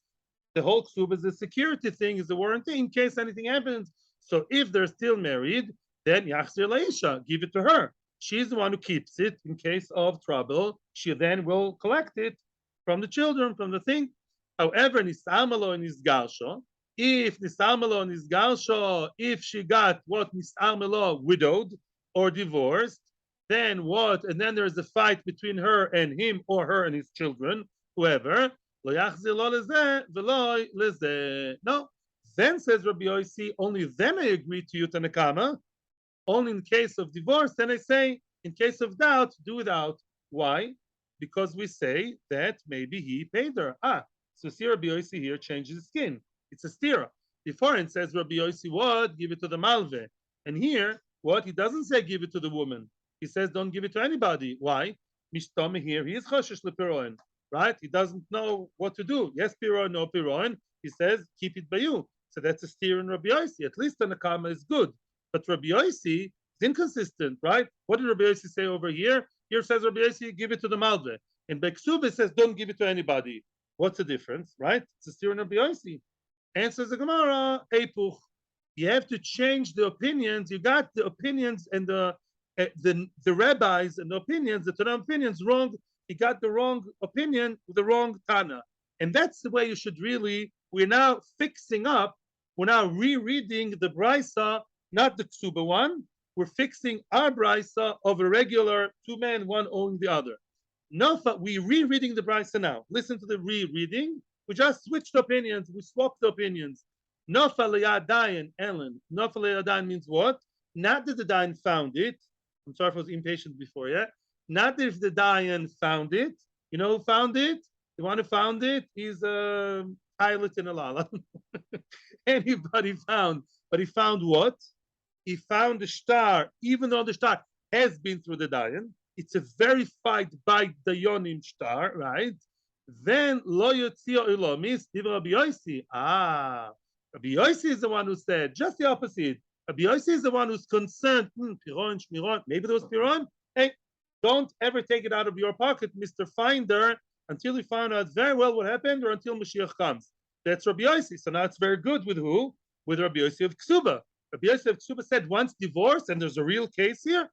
The whole ksuba is a security thing, is a warranty in case anything happens. So if they're still married, then yachzir laisha, give it to her. She's the one who keeps it in case of trouble. She then will collect it from the children, from the thing. However, nisamalo and nisgalsho, if nisamalo and nisgalsho, if she got what nisamalo widowed or divorced, then what? And then there's a fight between her and him or her and his children, whoever. No. Then says Rabbi Yossi, only then I agree to you, Tanakama. Only in case of divorce, then I say, in case of doubt, do without. Why? Because we say that maybe he paid her. So see Rabbi Yossi here changes his skin. It's a stira. Before it says Rabbi Yossi what? Give it to the malve. And here, what? He doesn't say give it to the woman. He says, don't give it to anybody. Why? Mishtome here, he is choshesh lepiroin, right? He doesn't know what to do. Yes, piroin, no piroin. He says, keep it by you. So that's a steer in Rabbi Yossi. At least the Nakama is good. But Rabbi Yossi is inconsistent, right? What did Rabbi Yossi say over here? Here says Rabbi Yossi, give it to the Malve. And Beksube says, don't give it to anybody. What's the difference, right? It's a steer in Rabbi Yossi. Answers the Gemara, Eipuch. You have to change the opinions. You got the opinions and the rabbis and the opinions, the Torah opinions wrong. He got the wrong opinion with the wrong Tana. And that's the way you should really, we're now fixing up, we're now rereading the Brisa, not the Ksuba one. We're fixing our Brisa of a regular two men, one owning the other. Nofa, we're rereading the Brisa now. Listen to the rereading. We just switched opinions. We swapped the opinions. Nofa leyadayin, Ellen. Nofa leyadayin means what? Not that the Dayan found it. I'm sorry if I was impatient before, yeah? Not if the Dayan found it. You know who found it? The one who found it is a pilot in a lala. Anybody found. But he found what? He found the SHTAR, even though the SHTAR has been through the Dayan. It's a verified by the Yonim SHTAR, right? Then lo yotzio ilomis, Rabbi Yossi. Rabbi Yossi is the one who said just the opposite. Rabbi Yossi is the one who's concerned. Piron, shmiron. Maybe there was piron. Hey, don't ever take it out of your pocket, Mr. Finder, until you find out very well what happened or until Mashiach comes. That's Rabbi Yossi. So now it's very good with who? With Rabbi Yossi of Ksuba. Rabbi Yossi of Ksuba said once divorced, and there's a real case here,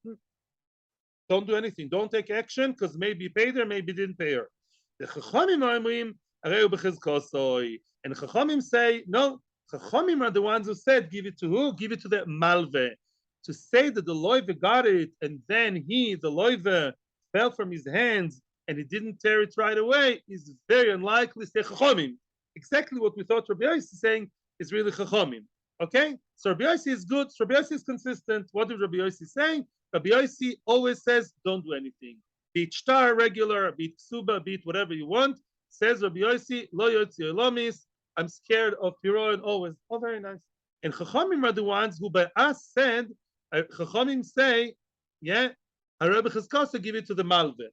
don't do anything. Don't take action because maybe he paid her, maybe he didn't pay her. The Chachamim are omrim, areu b'chizkosoi. And Chachamim say, no, Chachamim are the ones who said, give it to who? Give it to the Malve. To say that the loive got it, and then the loive, fell from his hands, and he didn't tear it right away, is very unlikely. Say Chachamim. Exactly what we thought Rabbi Yossi is saying is really Chachamim. Okay? So Rabbi Yossi is good. So Rabbi Yossi is consistent. What is Rabbi Yossi saying? Rabbi Yossi always says, don't do anything. Be it SHTAR regular, be it ksuba, be it whatever you want. Says Rabbi Yossi, lo yotzi olomis, I'm scared of Piro and always. Oh, very nice. And Chachamim are the ones who by us said, Chachamim say, yeah, Harabbi Chizkosa give it to the Malve.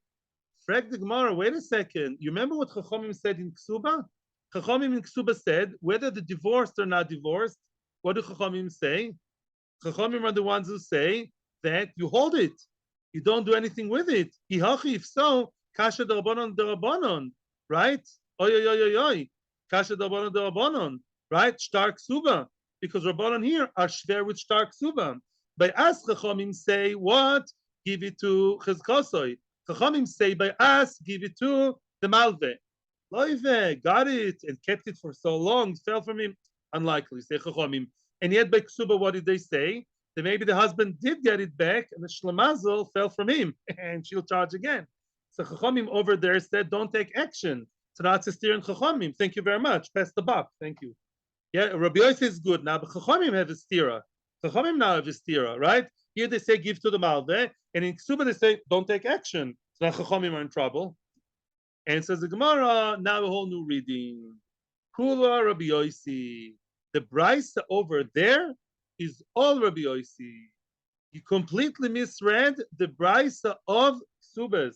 Frag the Gemara, wait a second. You remember what Chachamim said in Ksuba? Chachamim in Ksuba said, whether they're divorced or not divorced, what do Chachamim say? Chachamim are the ones who say that you hold it. You don't do anything with it. If so, kasha derabanan, right? Oy, oy, oy, oy, oy. Kasha derabanan, right? Shtar ksuba. Because Rabbanon here are shver with shtar ksuba. By us, Chachamim say, what? Give it to Chizkosoi. Chachamim say, by us, give it to the Malve. Loive, got it, and kept it for so long, it fell from him. Unlikely, say Chachamim. And yet by Ksuba, what did they say? That maybe the husband did get it back, and the Shlemazel fell from him, and she'll charge again. So Chachamim over there said, don't take action. So now it's a steer in Chachamim. Thank you very much. Pass the buck. Thank you. Yeah, Rabbi Yosef is good. Now, but Chachamim have a stira. Chachamim now have a stira, right? Here they say, give to the Malve, and in Ksuba they say, don't take action. So now Chachamim are in trouble. And says the Gemara, now a whole new reading. Kula Rabbi Yosef. The Brisa over there is all Rabbi Yosef. You completely misread the Brisa of Ksubas.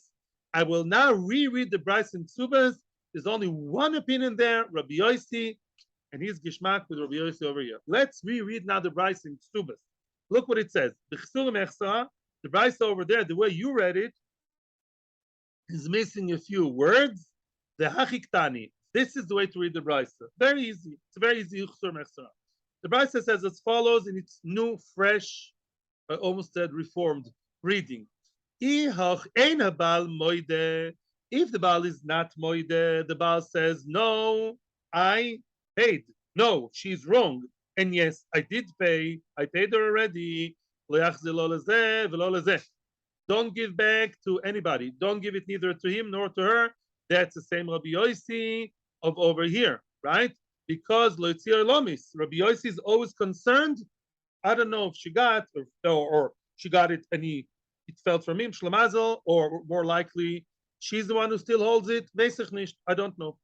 I will now reread the Brisa in Ksubas. There's only one opinion there, Rabbi Yosef, and he's Gishmak with Rabbi Yosef over here. Let's reread now the Brisa in Ksubas. Look what it says. The Brisa over there, the way you read it, is missing a few words. The Hachiktani. This is the way to read the Brisa. Very easy. It's very easy. The Brisa says as follows in its new, fresh, I almost said reformed reading. If the Baal is not moide, the Baal says, no, I paid. No, she's wrong. And yes, I did pay. I paid her already. Don't give back to anybody. Don't give it neither to him nor to her. That's the same Rabbi Yossi of over here, right? Because Loitzir Lomis, Rabbi Yossi is always concerned. I don't know if she got or she got it and it fell from him, Shlemazel, or more likely she's the one who still holds it. I don't know.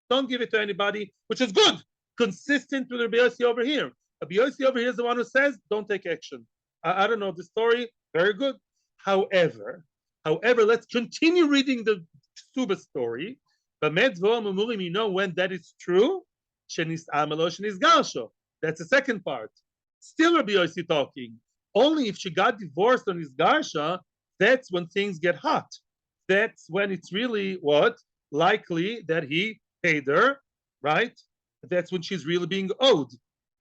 Don't give it to anybody, which is good, consistent with Rabbi Yossi over here. Rabbi Yossi over here is the one who says, don't take action. I don't know the story. Very good. However, let's continue reading the Ksuba story. But you know when that is true? That's the second part. Still Rabbi Yossi talking. Only if she got divorced on his garsha, that's when things get hot. That's when it's really what? Likely that he paid her, right? That's when she's really being owed.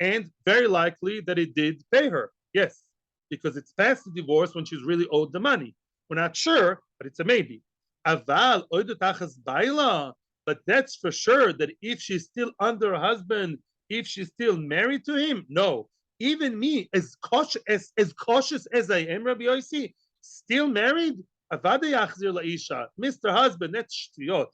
And very likely that he did pay her. Yes, because it's past the divorce when she's really owed the money. We're not sure, but it's a maybe. Aval baila, but that's for sure that if she's still under her husband, if she's still married to him, no. Even me, as cautious as I am, Rabbi Yossi, still married. Mr. Husband, that's shtiyot.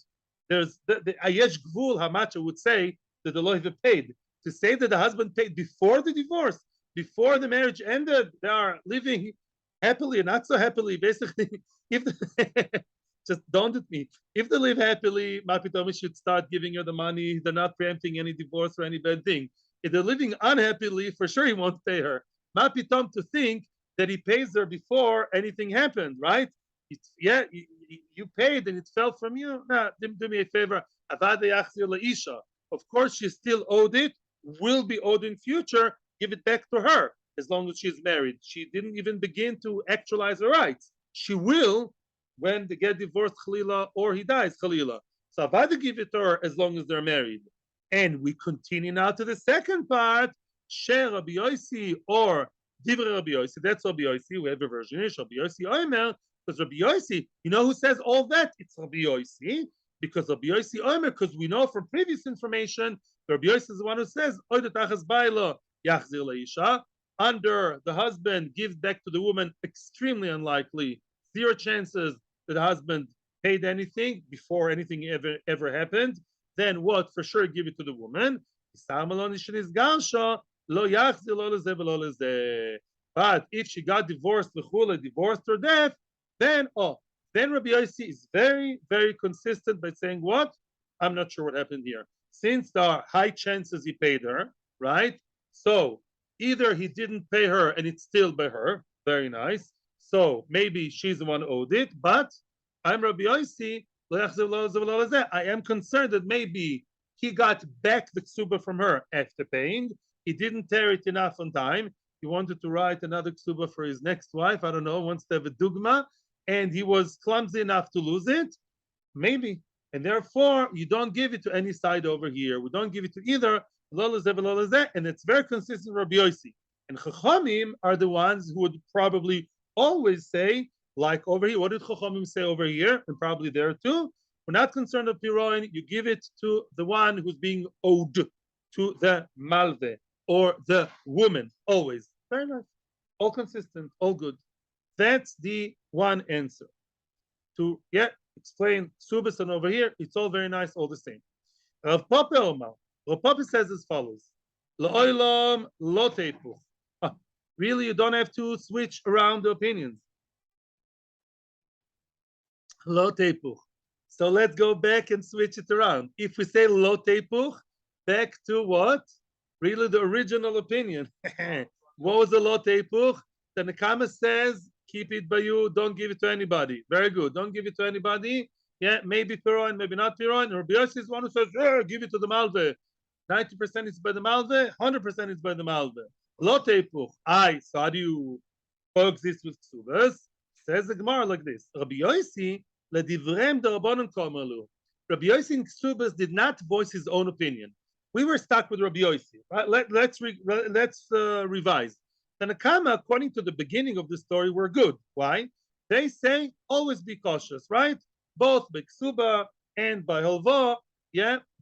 There's the ayesh gvul, how much I would say that the lawyer paid. To say that the husband paid before the divorce, before the marriage ended, they are living happily and not so happily. Basically, if just dawned at me, if they live happily, Mapitomi should start giving her the money. They're not preempting any divorce or any bad thing. If they're living unhappily, for sure he won't pay her. Mapitom to think that he pays her before anything happened, right? You paid and it fell from you. Nah, do me a favor. Of course, she still owed it, will be owed in future. Give it back to her as long as she's married. She didn't even begin to actualize her rights. She will when they get divorced, Khalila, or he dies, Khalila. So Avada give it to her as long as they're married. And we continue now to the second part, Sher Rabbi Yossi or Divrei Rabbi Yossi. That's Rabbi Yossi. We have a version here, Rabbi Yossi Omer, because Rabbi Yossi, you know who says all that? It's Rabbi Yossi, because Rabbi Yossi Omer, because we know from previous information, Rabbi Yossi is the one who says, under the husband gives back to the woman, extremely unlikely, 0 chances that the husband paid anything before anything ever happened. Then what? For sure, give it to the woman. But if she got divorced, divorced or death, then Rabbi Yossi is very, very consistent by saying what? I'm not sure what happened here. since there are high chances he paid her, right? So either he didn't pay her and it's still by her, very nice. So maybe she's the one who owed it, but I'm Rabbi Yossi. I am concerned that maybe he got back the ksuba from her after paying. He didn't tear it enough on time. He wanted to write another ksuba for his next wife. I don't know, wants to have a dugma, and he was clumsy enough to lose it. Maybe. And therefore, you don't give it to any side over here. We don't give it to either, and it's very consistent with Rabbi Yossi. And Chachamim are the ones who would probably always say, like over here, what did Chachamim say over here? And probably there too. We're not concerned with Piroin. You give it to the one who's being owed, to the Malve, or the woman, always. Very nice. All consistent, all good. That's the one answer. To explain Subas and over here, it's all very nice, all the same. Rav Papa says as follows: La'olam lo teipuch. Really, you don't have to switch around the opinions. Lo teipuch. So let's go back and switch it around. If we say lo teipuch, back to what? Really, the original opinion. What was the lo teipuch? The Nekama says, keep it by you, don't give it to anybody. Very good. Don't give it to anybody. Yeah, maybe Piroin, maybe not Piroin. Rabbi Yossi is one who says, give it to the Malve. 90% is by the Malve, 100% is by the Malve. Lo teipuch. So how do you coexist with Ksubas? Says the Gemara like this. Rabbi Yossi, ledivrem darabonon komerlu. Rabbi Yossi in Ksubas did not voice his own opinion. We were stuck with Rabbi Yossi. Right? Let's revise. The Nekama, according to the beginning of the story, were good. Why? They say always be cautious, right? Both by Ksuba and by Holva,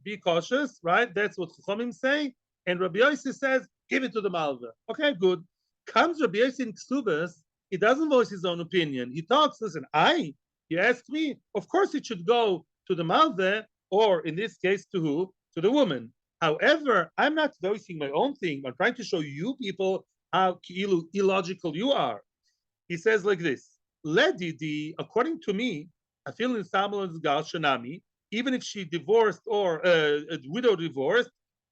be cautious, right? That's what Chachamim say. And Rabbi Yossi says, give it to the Malva. Okay, good. Comes Rabbi Yossi in Ksubas, he doesn't voice his own opinion. He talks, listen, you asked me, of course it should go to the Malva, or in this case, to who? To the woman. However, I'm not voicing my own thing. I'm trying to show you people how illogical you are. He says like this: Ledidi, according to me, I feel in Samuel's Gal Shanami, even if she divorced or a widow divorced,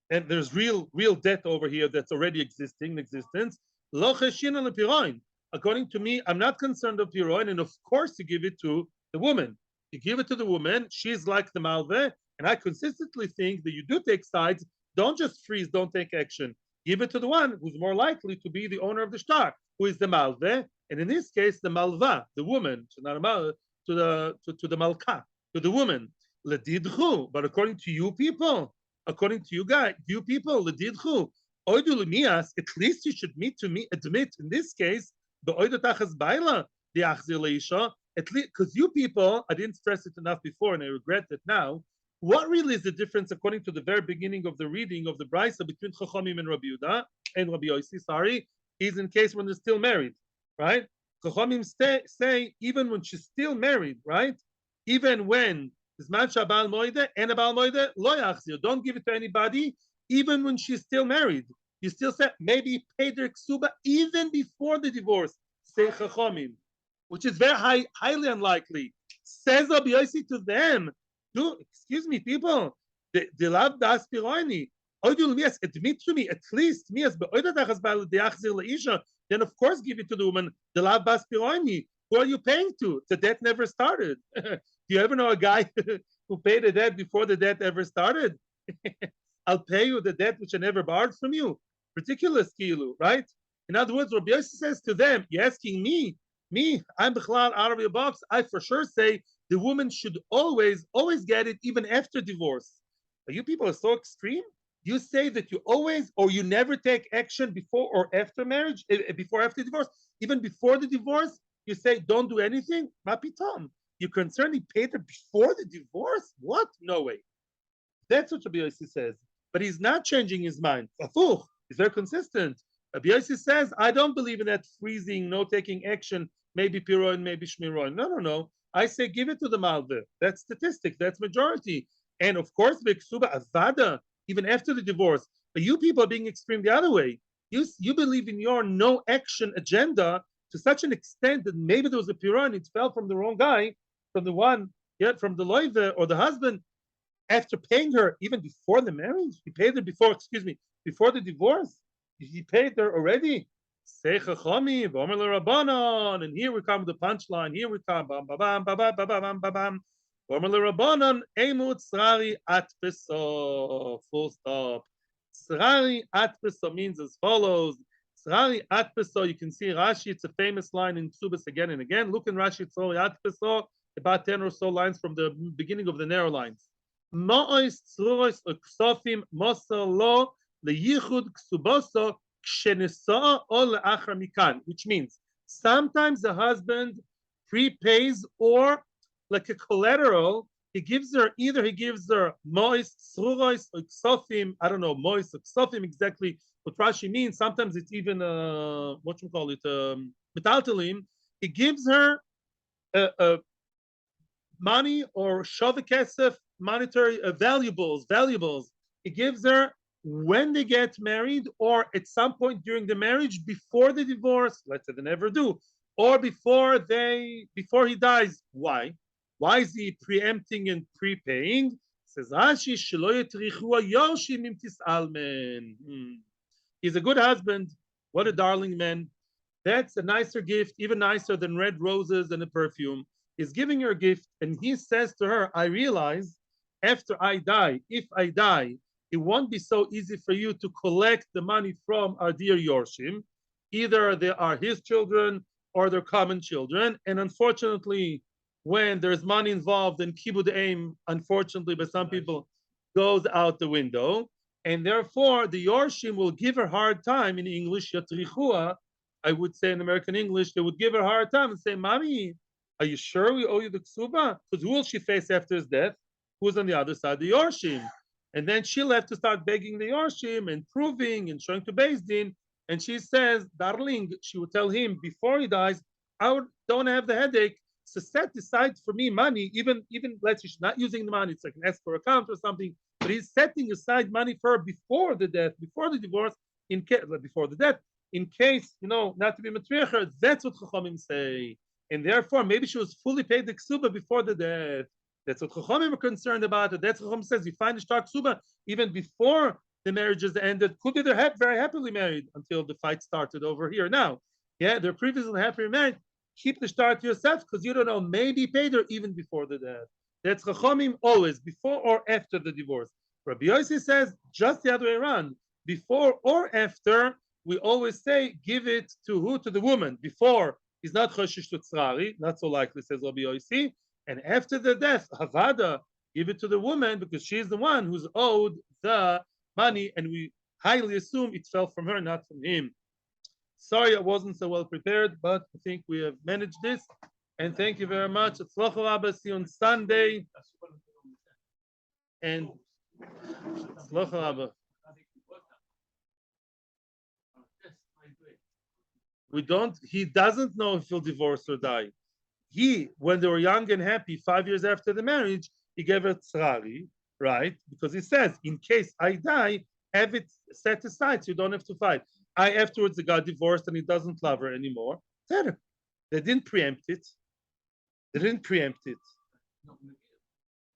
and there's real debt over here that's already existing in existence. Lo cheshin le piroin. According to me, I'm not concerned of piroin, and of course you give it to the woman. You give it to the woman. She's like the malve, and I consistently think that you do take sides. Don't just freeze. Don't take action. Give it to the one who's more likely to be the owner of the shtar, who is the malve, and in this case, the malva, the woman, to the malka, to the woman. Ledidchu, but according to you people, according to you people, ledidchu, oidu at least you should admit in this case, the oidu tachas baila, the achzir leisha, at least, because you people, I didn't stress it enough before, and I regret it now. What really is the difference, according to the very beginning of the reading of the Brisa, between Chachamim and Rabbi Yehuda and Rabbi Yossi? Is in case when they're still married, right? Chachamim say even when she's still married, right? Even when Zman Shabal Moide and a Bal Moide lo yachzir, don't give it to anybody, even when she's still married. You still say maybe paid their ksuba even before the divorce. Say Chachamim, which is very highly unlikely. Says Rabbi Yossi to them. Excuse me, people. The love das pironi. Admit to me, at least me as then of course give it to the woman. The love das pironi. Who are you paying to? The debt never started. Do you ever know a guy who paid a debt before the debt ever started? I'll pay you the debt which I never borrowed from you. Ridiculous, kilu, right? In other words, Rabbi Yossi says to them, you're asking me, I'm Bechlal out of your box. I for sure say the woman should always get it even after divorce. You people are so extreme. You say that you always or you never take action before or after marriage, before after divorce. Even before the divorce, you say don't do anything. Mapitom. You're concerned he paid her before the divorce? What? No way. That's what Rabbi Yossi says. But he's not changing his mind. Afuch. He's very consistent. Rabbi Yossi says, I don't believe in that freezing, no taking action, maybe piroin, maybe shmiroin. No. I say give it to the malve. That's statistic. That's majority. And of course, Beksuba Avada, even after the divorce. But you people are being extreme the other way. You believe in your no action agenda to such an extent that maybe there was a piron, it fell from the wrong guy, from the one, from the loive or the husband, after paying her even before the marriage, he paid her before, excuse me, before the divorce. He paid her already. Say Chachami, V'omer l'Rabbanon, and here we come with the punchline. Here we come, bam, bam, bam, bam, bam, bam, bam, bam, bam. V'omer l'Rabbanon, Amud Srari Atpeso. Full stop. Srari Atpeso means as follows. Srari Atpeso, you can see Rashi, it's a famous line in Ksubas again and again. Look in Rashi, Srari Atpeso, about 10 or so lines from the beginning of the narrow lines. Ma'ois tzruros uksofim mosa lo leyichud ksuboso kshenesa o leachar mikan, which means sometimes the husband prepays or like a collateral, he gives her mois tzruros uksofim, I don't know, mois uksofim exactly what Rashi means. Sometimes it's even what you call it, metaltalim. He gives her money or shavakesef, monetary valuables. He gives her when they get married or at some point during the marriage before the divorce. Let's say they never do, or before he dies. Why? Why is he preempting and prepaying? Says Rashi, he's a good husband. What a darling man. That's a nicer gift, even nicer than red roses and a perfume. He's giving her a gift, and he says to her, I realize after I die, if I die, it won't be so easy for you to collect the money from our dear Yorshim. Either they are his children or they're common children. And unfortunately, when there's money involved in Kibud Aim, unfortunately, by some people, goes out the window. And therefore, the Yorshim will give her a hard time in English, Yatrichua. I would say in American English, they would give her a hard time and say, Mommy, are you sure we owe you the ksuba? Because who will she face after his death? Who's on the other side? The Yorshim. And then she'll have to start begging the Yorshim and proving and showing to Beis Din. And she says, darling, she would tell him before he dies, don't have the headache. So set aside for me money, even let's say she's not using the money, it's like an escrow account or something, but he's setting aside money for her before the death, before the divorce, before the death, in case, not to be matriarch. That's what Chachamim say. And therefore, maybe she was fully paid the ksuba before the death. That's what Chachamim are concerned about. That's what Chachamim says. You find the SHTAR ksuba even before the marriage is ended. Could be they're very happily married until the fight started over here. Now, yeah, they're previously happily married. Keep the SHTAR to yourself because you don't know. Maybe paid her even before the death. That's Chachamim always, before or after the divorce. Rabbi Yossi says just the other way around. Before or after, we always say give it to who? To the woman. Before, he's not choshish to tzrari, not so likely, says Rabbi Yossi. And after the death, havada, give it to the woman because she's the one who's owed the money, and we highly assume it fell from her, not from him. Sorry, I wasn't so well prepared, but I think we have managed this. And thank you very much. Tzlocha Rabba, see you on Sunday. And Tzlocha Rabba. He doesn't know if he'll divorce or die. When they were young and happy, 5 years after the marriage, he gave her tzrari, right? Because he says, in case I die, have it set aside so you don't have to fight. Afterwards, they got divorced and he doesn't love her anymore. They didn't preempt it.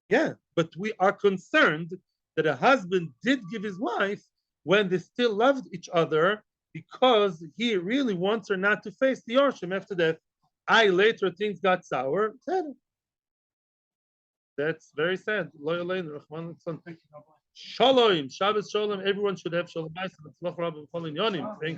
Yeah, but we are concerned that a husband did give his wife when they still loved each other because he really wants her not to face the Yorshim after death. Later things got sour. That's very sad. Shalom, Shabbos Shalom. Everyone should have Shalom. Thank you.